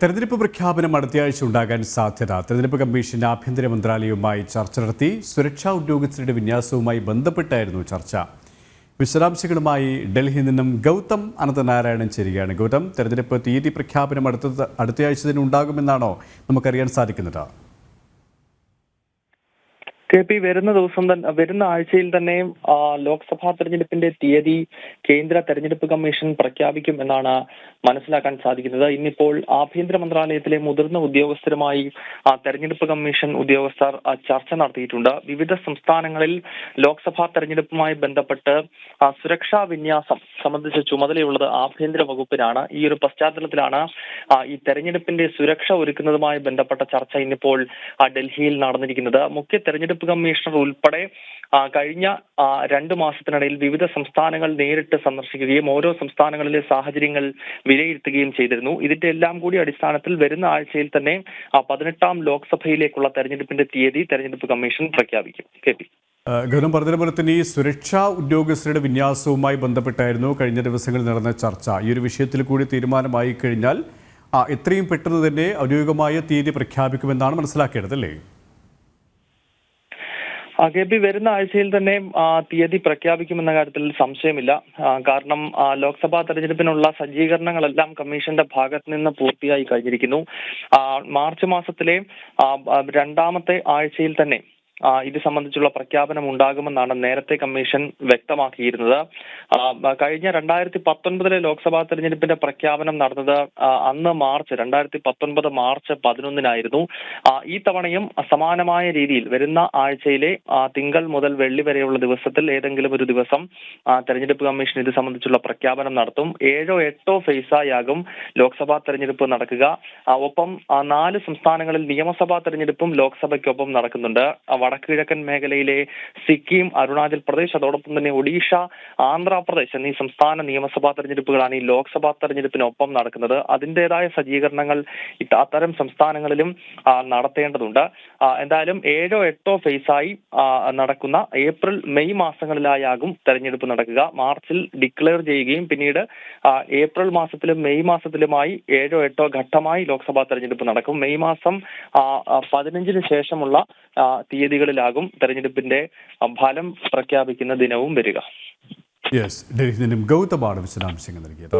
തെരഞ്ഞെടുപ്പ് പ്രഖ്യാപനം അടുത്തയാഴ്ച ഉണ്ടാകാൻ സാധ്യത. തെരഞ്ഞെടുപ്പ് കമ്മീഷൻ ആഭ്യന്തര മന്ത്രാലയവുമായി ചർച്ച നടത്തി. സുരക്ഷാ ഉദ്യോഗസ്ഥരുടെ വിന്യാസവുമായി ബന്ധപ്പെട്ടായിരുന്നു ചർച്ച. വിശദാംശങ്ങളുമായി ഡൽഹിയിൽ നിന്നും ഗൗതം അനന്തനാരായണൻ ചേരുകയാണ്. ഗൗതം, തെരഞ്ഞെടുപ്പ് തീയതി പ്രഖ്യാപനം അടുത്തയാഴ്ച തന്നെ ഉണ്ടാകുമെന്നാണോ നമുക്കറിയാൻ സാധിക്കുന്നത്? KP വരുന്ന ആഴ്ചയിൽ തന്നെ ലോക്സഭാ തെരഞ്ഞെടുപ്പിന്റെ തീയതി കേന്ദ്ര തെരഞ്ഞെടുപ്പ് കമ്മീഷൻ പ്രഖ്യാപിക്കും എന്നാണ് മനസ്സിലാക്കാൻ സാധിക്കുന്നത്. ഇന്നിപ്പോൾ ആഭ്യന്തര മന്ത്രാലയത്തിലെ മുതിർന്ന ഉദ്യോഗസ്ഥരുമായി തെരഞ്ഞെടുപ്പ് കമ്മീഷൻ ഉദ്യോഗസ്ഥർ ചർച്ച നടത്തിയിട്ടുണ്ട്. വിവിധ സംസ്ഥാനങ്ങളിൽ ലോക്സഭാ തെരഞ്ഞെടുപ്പുമായി ബന്ധപ്പെട്ട് സുരക്ഷാ വിന്യാസം സംബന്ധിച്ച ചുമതലയുള്ളത് ആഭ്യന്തര വകുപ്പിനാണ്. ഈ ഒരു പശ്ചാത്തലത്തിലാണ് ഈ തെരഞ്ഞെടുപ്പിന്റെ സുരക്ഷ ഒരുക്കുന്നതുമായി ബന്ധപ്പെട്ട ചർച്ച ഇന്നിപ്പോൾ ഡൽഹിയിൽ നടന്നിരിക്കുന്നത്. മുഖ്യ തെരഞ്ഞെടുപ്പ് കമ്മീഷണർ ഉൾപ്പെടെ കഴിഞ്ഞ 2 മാസത്തിനിടയിൽ വിവിധ സംസ്ഥാനങ്ങൾ നേരിട്ട് സന്ദർശിക്കുകയും ഓരോ സംസ്ഥാനങ്ങളിലെ സാഹചര്യങ്ങൾ വിലയിരുത്തുകയും ചെയ്തിരുന്നു. ഇതിന്റെ എല്ലാം കൂടി അടിസ്ഥാനത്തിൽ വരുന്ന ആഴ്ചയിൽ തന്നെ 18ാം ലോക്സഭയിലേക്കുള്ള തെരഞ്ഞെടുപ്പിന്റെ തീയതി തെരഞ്ഞെടുപ്പ് കമ്മീഷൻ പ്രഖ്യാപിക്കും. KP ഗൗതം പറഞ്ഞതുപോലെ തന്നെ ഈ സുരക്ഷാ ഉദ്യോഗസ്ഥരുടെ വിന്യാസവുമായി ബന്ധപ്പെട്ടായിരുന്നു കഴിഞ്ഞ ദിവസങ്ങളിൽ നടന്ന ചർച്ച. ഈ ഒരു വിഷയത്തിൽ കൂടി തീരുമാനമായി കഴിഞ്ഞാൽ എത്രയും പെട്ടെന്ന് തന്നെ ഔദ്യോഗികമായ തീയതി പ്രഖ്യാപിക്കുമെന്നാണ് മനസ്സിലാക്കേണ്ടത്, അല്ലേ? KP വരുന്ന ആഴ്ചയിൽ തന്നെ തീയതി പ്രഖ്യാപിക്കുമെന്ന കാര്യത്തിൽ സംശയമില്ല. കാരണം ലോക്സഭാ തെരഞ്ഞെടുപ്പിനുള്ള സജ്ജീകരണങ്ങളെല്ലാം കമ്മീഷന്റെ ഭാഗത്ത് നിന്ന് പൂർത്തിയായി കഴിഞ്ഞിരിക്കുന്നു. മാർച്ച് മാസത്തിലെ 2ാമത്തെ ആഴ്ചയിൽ തന്നെ ഇത് സംബന്ധിച്ചുള്ള പ്രഖ്യാപനം ഉണ്ടാകുമെന്നാണ് നേരത്തെ കമ്മീഷൻ വ്യക്തമാക്കിയിരുന്നത്. കഴിഞ്ഞ 2019 ലോക്സഭാ തെരഞ്ഞെടുപ്പിന്റെ പ്രഖ്യാപനം നടന്നത് അന്ന് 2019 മാർച്ച് 11 ഈ തവണയും സമാനമായ രീതിയിൽ വരുന്ന ആഴ്ചയിലെ തിങ്കൾ മുതൽ വെള്ളി വരെയുള്ള ദിവസത്തിൽ ഏതെങ്കിലും ഒരു ദിവസം തെരഞ്ഞെടുപ്പ് കമ്മീഷൻ ഇത് സംബന്ധിച്ചുള്ള പ്രഖ്യാപനം നടത്തും. 7 or 8 ഫേസായാകും ലോക്സഭാ തെരഞ്ഞെടുപ്പ് നടക്കുക. ഒപ്പം 4 സംസ്ഥാനങ്ങളിൽ നിയമസഭാ തെരഞ്ഞെടുപ്പും ലോക്സഭയ്ക്കൊപ്പം നടക്കുന്നുണ്ട്. വടക്ക് കിഴക്കൻ മേഖലയിലെ സിക്കിം, അരുണാചൽ പ്രദേശ്, അതോടൊപ്പം തന്നെ ഒഡീഷ, ആന്ധ്രാപ്രദേശ് എന്നീ സംസ്ഥാന നിയമസഭാ തെരഞ്ഞെടുപ്പുകളാണ് ഈ ലോക്സഭാ തെരഞ്ഞെടുപ്പിനൊപ്പം നടക്കുന്നത്. അതിൻ്റെതായ സജ്ജീകരണങ്ങൾ അത്തരം സംസ്ഥാനങ്ങളിലും നടത്തേണ്ടതുണ്ട്. എന്തായാലും 7 or 8 ഫേസായി നടക്കുന്ന ഏപ്രിൽ മെയ് മാസങ്ങളിലായാകും തെരഞ്ഞെടുപ്പ് നടക്കുക. മാർച്ചിൽ ഡിക്ലെയർ ചെയ്യുകയും പിന്നീട് ഏപ്രിൽ മാസത്തിലും മെയ് മാസത്തിലുമായി 7 or 8 ഘട്ടമായി ലോക്സഭാ തെരഞ്ഞെടുപ്പ് നടക്കും. മെയ് മാസം 15 ശേഷമുള്ള തീയതികളിലാകും തെരഞ്ഞെടുപ്പിന്റെ ഫലം പ്രഖ്യാപിക്കുന്ന ദിനവും വരിക. ഡൽഹിയിൽ നിന്നും ഗൗതമാണ് വിശദാംശങ്ങൾ നൽകിയത്.